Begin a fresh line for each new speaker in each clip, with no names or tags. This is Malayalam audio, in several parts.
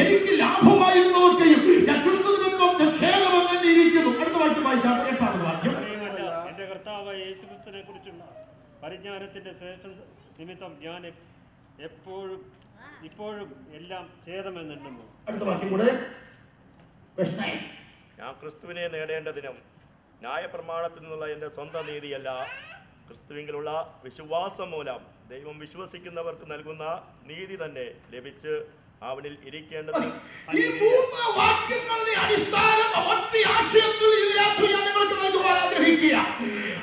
എനിക്ക് ലാഭമായിരുന്നതൊക്കെയും ഞാൻ ക്രിസ്തു നിമിത്തം ഞാൻ ഛേദമെന്നിരിക്കുന്നു. അടുത്ത വാക്യം വായിച്ചാൽ 8ാമത് വാക്യം.
എന്റെ കർത്താവായ യേശുക്രിസ്തുവിനെ കുറിച്ചുള്ള പരിജ്ഞാനത്തിന്റെ ശ്രേഷ്ഠ നിമിത്തം ഞാൻ ഇപ്പോഴും എല്ലാം ഛേദമെന്നുണ്ടെന്നു.
അടുത്ത വാക്യം കൂടെ.
ഞാൻ ക്രിസ്തുവിനെ നേടേണ്ടതിനും ന്യായപ്രമാണത്തിൽ നിന്നുള്ള എൻ്റെ സ്വന്തം നീതിയല്ല, ക്രിസ്തുവിലുള്ള വിശ്വാസം മൂലം ദൈവം വിശ്വസിക്കുന്നവർക്ക് നൽകുന്ന നീതി തന്നെ ലഭിച്ച് അവനിൽ ഇരിക്കേണ്ടത്.
ഈ 3 വാക്യങ്ങളുടെ അടിസ്ഥാനം ഒറ്റ ആശയത്തിൽ ഈ രാത്രി ഞാൻ നിങ്ങൾക്ക് നൽകുവാൻ ആഗ്രഹിക്കുക.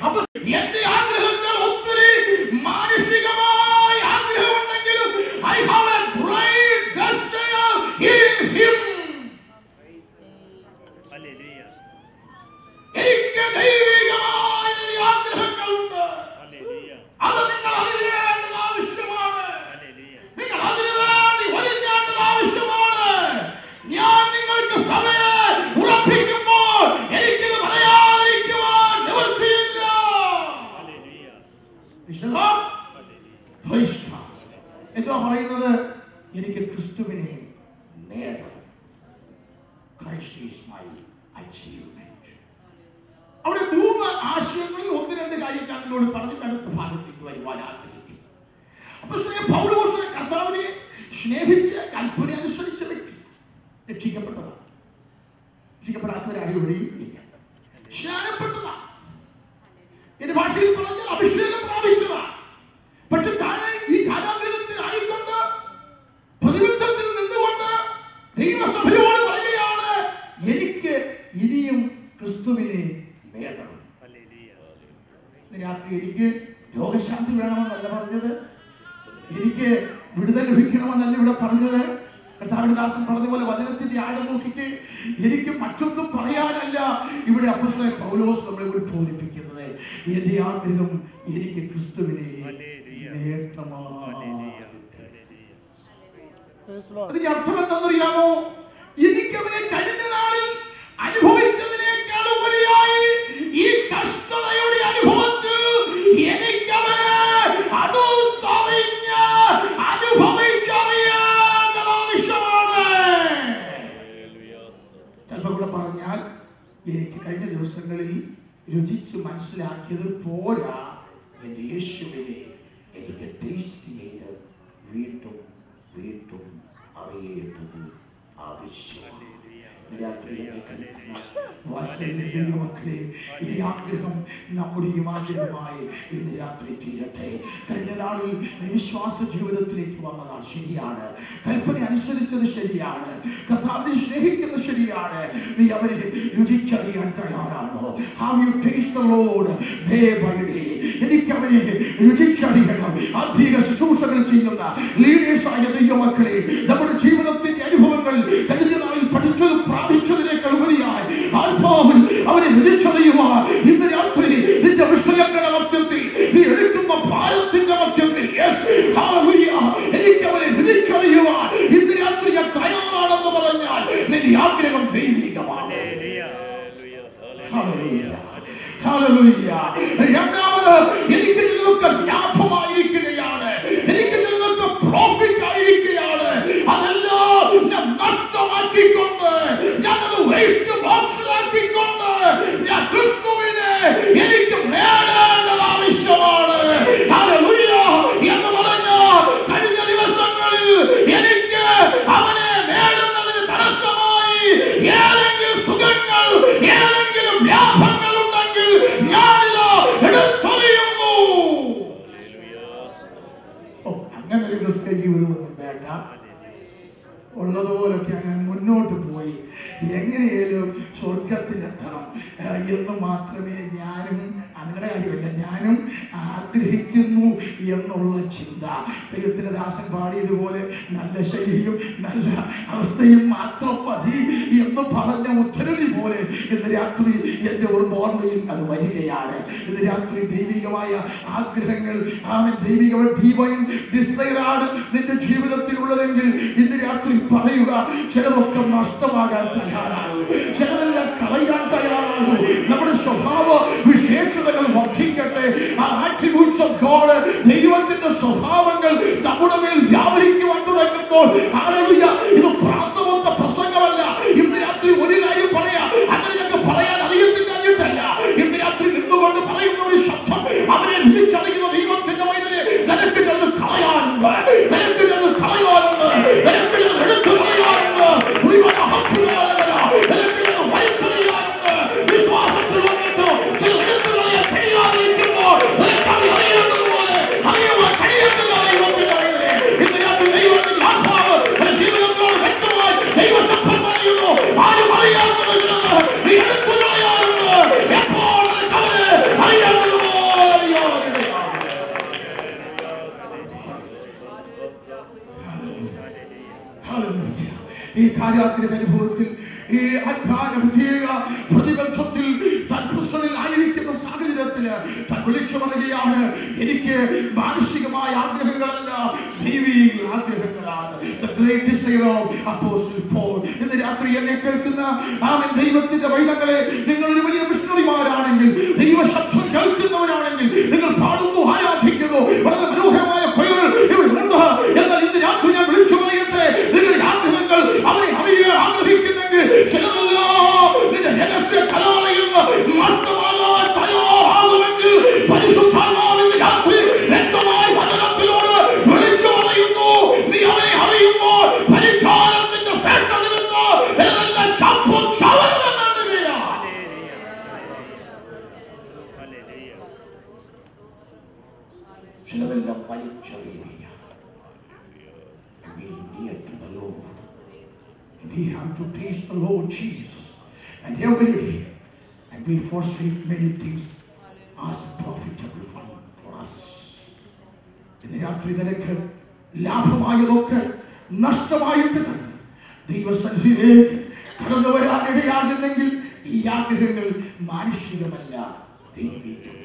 അപ്പോൾ എന്റെ ആഗ്രഹങ്ങൾ ഒത്തിരി മാനുഷികമായ ആഗ്രഹമുണ്ടെങ്കിലും I have a great desire in him. എനിക്ക് ദൈവികമായ ആഗ്രഹങ്ങളുണ്ട്. അത് നിങ്ങൾ അറിയേണ്ടത് ആവശ്യമാണ്. നിങ്ങൾ അതിനു വേണ്ടി ഒരുങ്ങേണ്ടത് ആവശ്യമാണ്. ഞാൻ നിങ്ങൾക്ക് സമയം ഉറപ്പിക്കുമ്പോൾ എനിക്കിത് പറയാതിരിക്കുവാൻ നിവൃത്തിയില്ല. എന്താ പറയുന്നത്? എനിക്ക് ക്രിസ്തുവിനെ നേടണം. Christ is my achievement. അവിടെ 3 ആശയങ്ങളിൽ 1-2 കാര്യം ഞങ്ങളോട് പറഞ്ഞ് അടുത്ത ഭാഗത്തേക്ക് വരുവാൻ ആഗ്രഹിക്കും. അപ്പൊ പൗലോസ് കർത്താവിനെ സ്നേഹിച്ച് കൽപ്പന അനുസരിച്ച വ്യക്തി രക്ഷിക്കപ്പെട്ടതാണ്. രക്ഷിക്കപ്പെടാത്തവരാരും ഇവിടെയും ഇല്ല. സ്നാനപ്പെട്ടതാണ്. എന്റെ ഭാഷയിൽ പറഞ്ഞാൽ അഭിഷേകം പ്രാപിച്ചതാണ്. പക്ഷെ താഴെ ഈ കാലാഗ്രഹത്തിലായിക്കൊണ്ട് പ്രതിബദ്ധത്തിൽ നിന്നുകൊണ്ട് ദൈവസഭയോട് പറയുകയാണ്, എനിക്ക് ഇനിയും ക്രിസ്തുവിനെ നേടണം. രാത്രി എനിക്ക് രോഗശാന്തി വേണമെന്നല്ല പറഞ്ഞത്, എനിക്ക് വിടുതൽ ലഭിക്കണമെന്നല്ല ഇവിടെ പറഞ്ഞത്. കർത്താവിന്റെ ദാസൻ പറഞ്ഞതുപോലെ വചനത്തിന്റെ ആഴം നോക്കിക്ക്. എനിക്ക് മറ്റൊന്നും പറയാനല്ല ഇവിടെ അപ്പോസ്തലൻ പൗലോസ് നമ്മളെ ഉത്ബോധിപ്പിക്കുന്നത്. എന്റെ ആഗ്രഹം എനിക്ക് ക്രിസ്തുവിനെ നേട്ടമാണ്. അതിന്റെ അർത്ഥം എന്താണെന്നറിയാമോ? എനിക്കവനെ കഴിഞ്ഞ നാളിൽ അനുഭവിച്ചതിനേക്കാൾ ഉപരിയായി ഈ കഷ്ടതയുടെ അനുഭവത്തിൽ എനിക്കവനെ അടുത്തറിഞ്ഞ് അനുഭവിച്ചറിയേണ്ടത് ആവശ്യമാണ്. ചിലപ്പോൾ കൂടെ പറഞ്ഞാൽ എനിക്ക് കഴിഞ്ഞ ദിവസങ്ങളിൽ രുചിച്ച് മനസ്സിലാക്കിയത് പോരാ, എൻ്റെ യേശുവിനെ എനിക്ക് ടേസ്റ്റ് ചെയ്ത് വീണ്ടും വീണ്ടും അറിയേണ്ടത് ആവശ്യമാണ്. ദൈവമക്കളെ, ഈ ആഗ്രഹം നമ്മുടെയും ആഗ്രഹമായി ഇന്ന് രാത്രി തീരട്ടെ. കഴിഞ്ഞ നാളിൽ വിശ്വാസ ജീവിതത്തിലേക്ക് വന്നതാണ്, ശരിയാണ്. കൽപ്പന അനുസരിച്ചത് ശരിയാണ്. കർത്താവിനെ സ്നേഹിക്കുന്നത് ശരിയാണ്. നീ അവരെ രുചിച്ചറിയാൻ തയ്യാറാണോ? Have you tasted the Lord day by day? എനിക്ക് അവനെ രുചിച്ചറിയണം. ആത്മീയ ശുശ്രൂഷകൾ ചെയ്യുന്ന ലീഡേഴ്സായ ദൈവമക്കളെ, നമ്മുടെ ജീവിതത്തിന്റെ അനുഭവങ്ങൾ കഴിഞ്ഞ നാളിൽ പഠിച്ചതും പ്രാപിച്ചതിനേക്കാൾ ഉപരിയായി ആത്മാവിൽ അവനെ രുചിച്ചറിയുവാൻ ഇന്ന് രാത്രി നിന്റെ വിഷയങ്ങളുടെ മധ്യത്തിൽ, നീ എടുക്കുന്ന ഭാരത്തിന്റെ മധ്യത്തിൽ എനിക്ക് അവനെ രുചിച്ചറിയുവാൻ ഇന്ന് രാത്രി ഞാൻ തയ്യാറാണെന്ന് പറഞ്ഞാൽ നിന്റെ ആഗ്രഹം ദൈവികമാണ്. രണ്ടാമത്, എനിക്ക് ചിലതൊക്കെ ലാഭമായിരിക്കുകയാണ്, എനിക്ക് ചിലതൊക്കെ പ്രോഫിറ്റ് ആയിരിക്കുകയാണ്. അതെല്ലാം ഞാൻ നഷ്ടമാക്കിക്കൊണ്ട്, ഞാനത് വേസ്റ്റ് ബോക്സിലാക്കിക്കൊണ്ട് ഞാൻ ക്രിസ്തുവിനെ എനിക്ക് നേടേണ്ടത് ആവശ്യമാണ്. എന്ന് പറഞ്ഞാൽ കഴിഞ്ഞ ദിവസങ്ങളിൽ എനിക്ക് അവനെ നേടുന്നതിന് തടസ്സമായി ഏതെങ്കിലും സുഖങ്ങൾ, ഏതെങ്കിലും ലാഭങ്ങൾ ഉണ്ടെങ്കിൽ ഞാനിത് എടുത്തറിയുന്നു. അങ്ങനെ ഒരു ക്രിസ്ത്യ ജീവിതമൊന്നും വേണ്ട. ഉള്ളതുപോലൊക്കെ അങ്ങനെ മുന്നോട്ട് പോയി എങ്ങനെയാലും സ്വർഗത്തിലെത്തണം എന്ന് മാത്രമേ ഞാനും, അങ്ങനെ കാര്യമില്ല, ഞാനും ആഗ്രഹിക്കുന്നു എന്നുള്ള ചിന്ത. ദൈവത്തിന്റെ ദാസൻ പാടിയതുപോലെ നല്ല ശൈലിയും നല്ല അവസ്ഥയും മാത്രം മതി എന്ന് പറഞ്ഞ ഉദ്ധരണി പോലെ ഇന്ന് രാത്രി എൻ്റെ ഓർമ്മയിൽ അത് വരികയാണ്. ഇന്ന് രാത്രി ദൈവികമായ ആഗ്രഹങ്ങൾ, ദൈവികമായ ഡിസൈറാണ് നിന്റെ ജീവിതത്തിലുള്ളതെങ്കിൽ ഇന്ന് രാത്രി പറയുക, ചിലതൊക്കെ നഷ്ടമാകാൻ തയ്യാറാകും, ചിലതെല്ലാം കളയാൻ തയ്യാറാകും. നമ്മുടെ സ്വഭാവ വിശേഷതകൾ വർദ്ധിക്കട്ടെ. ആ ആട്രിബ്യൂട്ട്സ് ഓഫ് ഗോഡ്, ദൈവത്തിന്റെ സ്വഭാവങ്ങൾ നമ്മുടെ മേൽ വ്യാപരിക്കുവാൻ തുടങ്ങുമ്പോൾ ഇത് പ്രാസവ ഈ കാരാഗ്രഹ അനുഭവത്തിൽ, ഈ പ്രത്യേക പ്രതിബന്ധത്തിൽ താൻ ക്രിസ്തുവിൽ ആയിരിക്കുന്ന സാഹചര്യത്തിൽ താൻ വിളിച്ചു പറയുകയാണ്, എനിക്ക് മാനുഷികമായ ആഗ്രഹങ്ങളല്ല, ദൈവിക ആഗ്രഹങ്ങളാണ്. The great desire of Apostle Paul. ഇന്ന് രാത്രി എന്നെ കേൾക്കുന്ന ദൈവത്തിന്റെ വൈദങ്ങളെ, നിങ്ങളൊരു വലിയ മിഷണറിമാരാണെങ്കിൽ, ദൈവശബ്ദം കേൾക്കുന്നവരാണെങ്കിൽ, നിങ്ങൾ പാടുന്നു, ആരാധിക്കുന്നു, വളരെ മനോഹരമായ കൊയകൾ ഇവിടെ ഉണ്ട്. എന്നാൽ ഇന്ന് രാത്രി ഞാൻ വിളിച്ചു പറയട്ടെ, നിങ്ങളുടെ ആഗ്രഹങ്ങൾ അവനെ അറിയാൻ ആഗ്രഹിക്കുന്നെങ്കിൽ ചിലതെല്ലാം നിന്റെ രഹസ്യ കലാലയിൽ നഷ്ടമാകാൻ തയ്യാറാകുമെങ്കിൽ പരിശുദ്ധാത്മാവിന്റെ രാത്രി വ്യക്തമായി വചനത്തിലൂടെ വിളിച്ചു പറയുന്നു, നീ അവനെ അറിയുമ്പോൾ പരിജ്ഞാനത്തിന്റെ ശ്രേഷ്ഠത ഇതെല്ലാം ചപ്പും ചവറുമെന്ന് എണ്ണുകയാണ്. ചിലതെല്ലാം വലിച്ചെറിയുകയാണ്. Be near to the Lord. We have to taste the Lord Jesus and every day, and we forsake many things as profitable for us. ഇന്ന് രാത്രി നിനക്ക് ലാഭമായതൊക്കെ നഷ്ടമായിട്ട് കണ്ട് ദൈവസന്നിധിയിലേക്ക് കടന്നു വരാൻ ഇടയാകുന്നെങ്കിൽ ഈ ആഗ്രഹങ്ങൾ മാനുഷികമല്ല, ദൈവികം.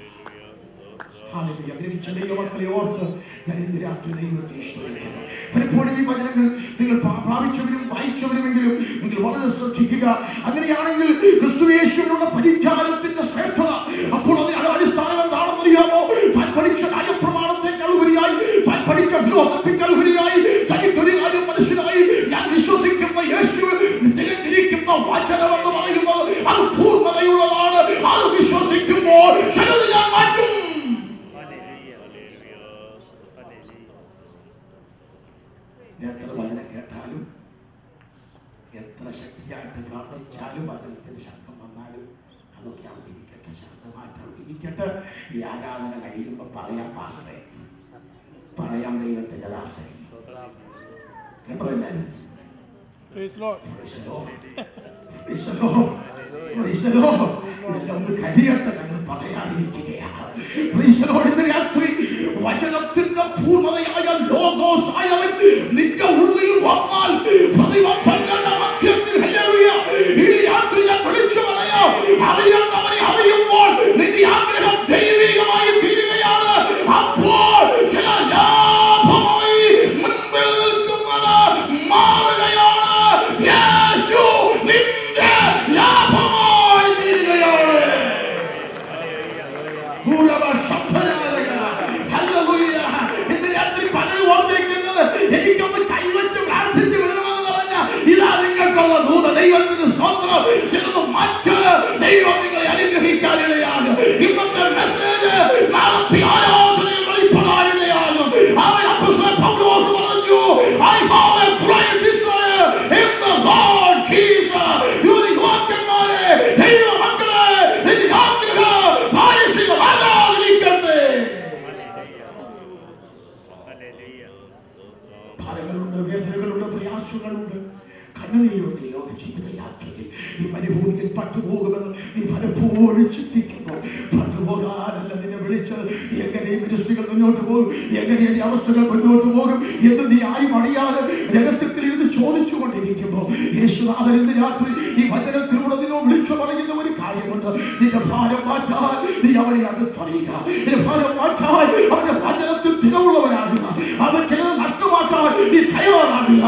ഗ്രഹിച്ച ദൈവമക്കളെ ഓർത്ത് ഞാൻ ഇന്ന് രാത്രി ദൈവത്തെ സ്തുതിക്കുന്നു. പലപ്പോഴും ഈ വചനങ്ങൾ നിങ്ങൾ പ്രാപിച്ചവരും വായിച്ചവരുമെങ്കിലും നിങ്ങൾ വളരെ ശ്രദ്ധിക്കുക. അങ്ങനെയാണെങ്കിൽ ക്രിസ്തുയേശുവിനുള്ള പരിജ്ഞാനത്തിന്റെ ശ്രേഷ്ഠത, അപ്പോൾ അതിന്റെ അടിസ്ഥാനം എന്താണെന്ന് അറിയാമോ? താൻ പഠിച്ച ന്യായപ്രമാണത്തെക്കാൾ ഉപരിയായി, താൻ പഠിച്ച ഫിലോസഫിക്കൽ ഉപരിയായി, തനിക്കൊരു കാര്യം മനസ്സിലായി, ഞാൻ വിശ്വസിക്കുന്ന യേശു തികഞ്ഞിരിക്കുന്ന വചനം എന്ന് പറയുന്നത് അത് പൂർണ്ണതയുള്ളതാണ്. അത് വിശ്വസിക്കുമ്പോൾ ചിലത് ഞാൻ മാറ്റും. എത്ര വചനം കേട്ടാലും, എത്ര ശക്തിയായിട്ട് പ്രാർത്ഥിച്ചാലും, വചനത്തിന് ശബ്ദം വന്നാലും അതൊക്കെ അവിടെ ഇരിക്കട്ടെ, ശബ്ദമായിട്ട് അവിടെ ഇരിക്കട്ടെ. ഈ ആരാധന കഴിയുമ്പോൾ പറയാം പാസ്റ്ററെ, പറയാം ദൈവത്തിന്റെ ദാസനെ. കേട്ടോ എല്ലാവരും? ഇതെല്ലാം ഒന്ന് കഴിയട്ടെ, ഞങ്ങൾ പറയാതിരിക്കുകയാണ്. ഇന്ന് രാത്രി വചനത്തിന്റെ പൂർണ്ണതയായ ലോഗോസ് ആയവൻ നിന്റെ ഉള്ളിൽ വന്നാൽ പ്രതിബന്ധങ്ങളുടെ മധ്യത്തിൽ ഹല്ലേലൂയ ഈ രാത്രി ഞാൻ വിളിച്ചു പറയാം, അറിയേണ്ടവനെ അറിയുമ്പോൾ നിന്റെ ആഗ്രഹം ദൈവികമായി തീരുകയാണ്. അപ്പോൾ ചില ലാഭമായി മുൻപിൽ നിൽക്കുന്നത് മാറുകയാണ്. യേശു നിന്റെ ലാഭമായി തീരുകയാണ്. ഇന്ന് രാത്രി പലരും ഓർത്തേക്കുന്നത് എനിക്കൊന്ന് കൈവച്ച് പ്രാർത്ഥിച്ച് വിടണമെന്ന് പറഞ്ഞ ഇതാ നിങ്ങൾക്കുള്ള ദൂത. ദൈവത്തിന് സ്തോത്രം. ചിലത് മറ്റ് ദൈവം നിങ്ങളെ അനുഗ്രഹിക്കാനിടയാകും. ഇന്നത്തെ മെസ്സേജ് നാളത്തെ ആരാധനയിൽ വെളിപ്പെടാനിടയാകും. അവൻ അപ്പോസ്തലൻ പൗലോസ് പറഞ്ഞു, I have a great desire in the Lord Jesus. യുവതിയുവാക്കന്മാരെ, ദൈവമക്കളെ, നിന്റെ ആഗ്രഹം മാനുഷികമാകാതിരിക്കട്ടെ. ഭാരങ്ങളുണ്ട്, വേദനകളുണ്ട്, പ്രയാസങ്ങളുണ്ട്, കണ്ണുനീരുണ്ട്. ഈ ലോക ജീവിതയാത്രയിൽ ഈ മരുഭൂമിയിൽ പട്ടുപോകുമെന്ന് നീ പലപ്പോഴും ചിന്തിക്കുന്നു. പട്ടുപോകാനല്ല നിന്നെ വിളിച്ചത്. എങ്ങനെ ഈ മിനിസ്ട്രികൾ മുന്നോട്ട് പോകും, എങ്ങനെ ഈ അവസ്ഥകൾ മുന്നോട്ട് പോകും എന്ന് നീ ആരും അറിയാതെ രഹസ്യത്തിൽ ഇരുന്ന് ചോദിച്ചുകൊണ്ടിരിക്കുമ്പോൾ യേശുനാഥൻ ഇന്ന് രാത്രി ഈ വചനത്തിലൂടെ നിന്നോട് വിളിച്ചു പറയുന്ന ഒരു കാര്യമുണ്ട്. നിന്റെ ഭാരം മാറ്റാൻ നീ അവനെ അടുത്തറിയുക. നിന്റെ ഭാരം മാറ്റാൻ അവന്റെ വചനത്തിൽ തികവുള്ളവനാകുക. അവൻ ചിലത് നഷ്ടമാക്കാൻ നീ തയ്യാറാകുക.